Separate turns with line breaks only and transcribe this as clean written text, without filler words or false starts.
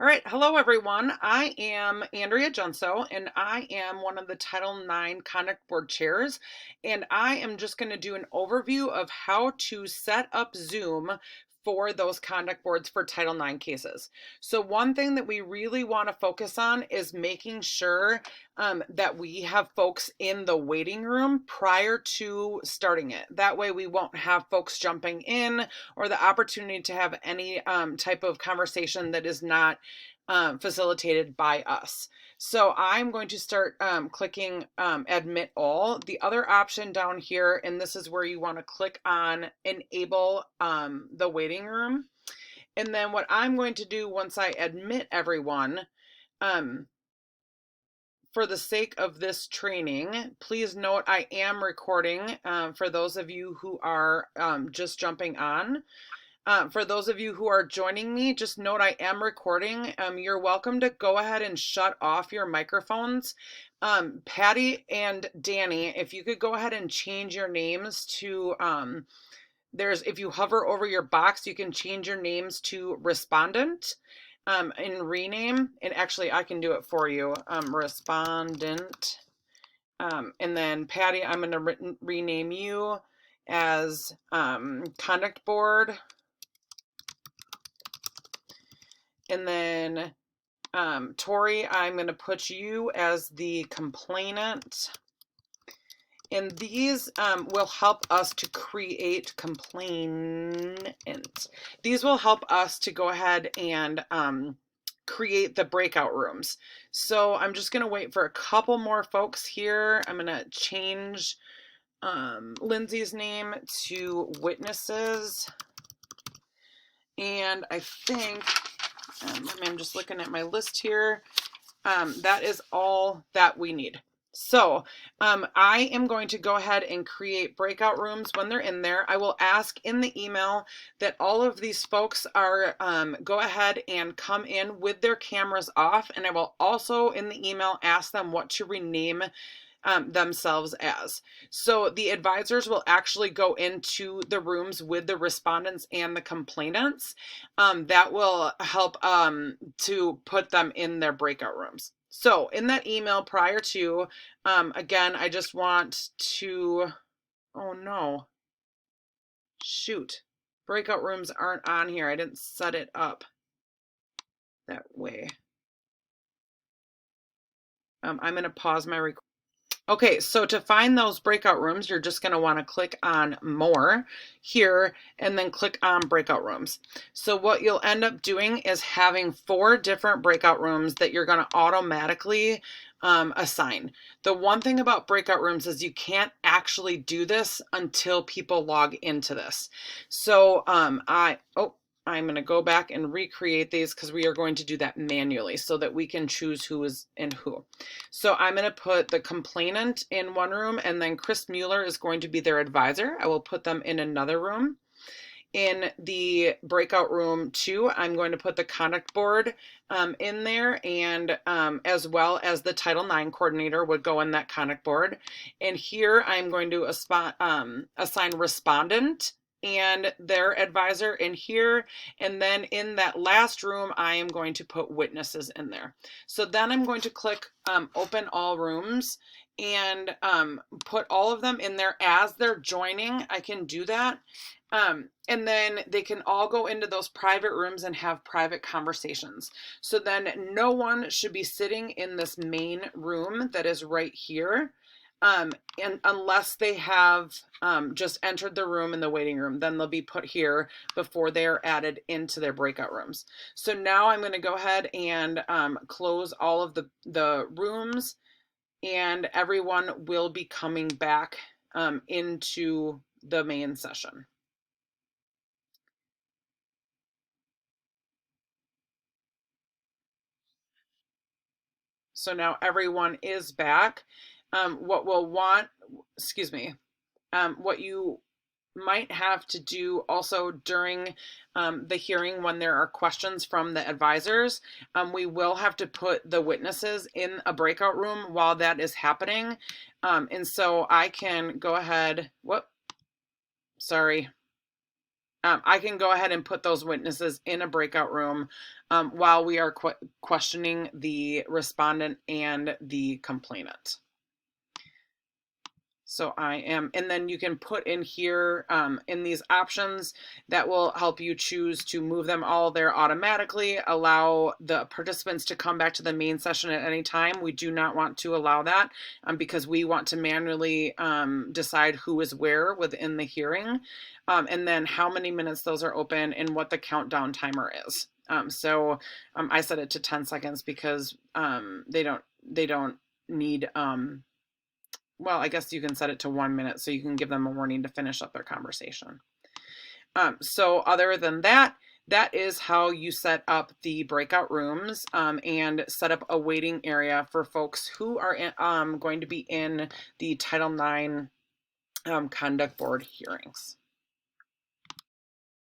All right, hello everyone. I am Andrea Junso, and I am one of the Title IX Conduct Board chairs. And I am just going to do an overview of how to set up Zoom for those conduct boards for Title IX cases. So one thing that we really want to focus on is making sure that we have folks in the waiting room prior to starting it. That way we won't have folks jumping in or the opportunity to have any type of conversation that is not facilitated by us. So I'm going to start clicking admit all. The other option down here, and this is where you want to click on enable the waiting room. And then what I'm going to do once I admit everyone, for the sake of this training, please note I am recording for those of you who are just jumping on. For those of you who are joining me, just note I am recording. You're welcome to go ahead and shut off your microphones. Patty and Danny, if you could go ahead and change your names to, if you hover over your box, you can change your names to respondent and rename. And actually, I can do it for you, respondent. And then Patty, I'm going to rename you as conduct board. And then Tori, I'm going to put you as the complainant. And these will help us to create complainant. These will help us to go ahead and create the breakout rooms. So I'm just going to wait for a couple more folks here. I'm going to change Lindsay's name to witnesses. And I think I'm just looking at my list here. That is all that we need. So I am going to go ahead and create breakout rooms when they're in there. I will ask in the email that all of these folks are go ahead and come in with their cameras off. And I will also in the email ask them what to rename themselves as. So the advisors will actually go into the rooms with the respondents and the complainants. That will help to put them in their breakout rooms. So in that email prior to, again, I just want to, oh no, shoot, breakout rooms aren't on here. I didn't set it up that way. I'm going to pause my recording. Okay, so to find those breakout rooms, you're just going to want to click on more here and then click on breakout rooms. So what you'll end up doing is having 4 different breakout rooms that you're going to automatically assign. The one thing about breakout rooms is you can't actually do this until people log into this. So I'm going to go back and recreate these because we are going to do that manually so that we can choose who is in who. So I'm going to put the complainant in one room and then Chris Mueller is going to be their advisor. I will put them in another room. In the breakout room 2, I'm going to put the conduct board in there, and as well as the Title IX coordinator would go in that conduct board. And here I'm going to assign respondent and their advisor in here, and then in that last room I am going to put witnesses in there. So then I'm going to click open all rooms and put all of them in there as they're joining. I can do that. And then they can all go into those private rooms and have private conversations. So then no one should be sitting in this main room that is right here. And unless they have just entered the room in the waiting room, then they'll be put here before they are added into their breakout rooms. So now I'm going to go ahead and close all of the rooms, and everyone will be coming back into the main session. So now everyone is back. What we'll want, what you might have to do also during the hearing when there are questions from the advisors, we will have to put the witnesses in a breakout room while that is happening. And so I can go ahead, I can go ahead and put those witnesses in a breakout room while we are questioning the respondent and the complainant. So I am, and then you can put in here in these options that will help you choose to move them all there automatically, allow the participants to come back to the main session at any time. We do not want to allow that because we want to manually decide who is where within the hearing, and then how many minutes those are open and what the countdown timer is. I set it to 10 seconds because they don't need well, I guess you can set it to 1 minute so you can give them a warning to finish up their conversation. So other than that, that is how you set up the breakout rooms and set up a waiting area for folks who are going to be in the Title IX Conduct Board hearings.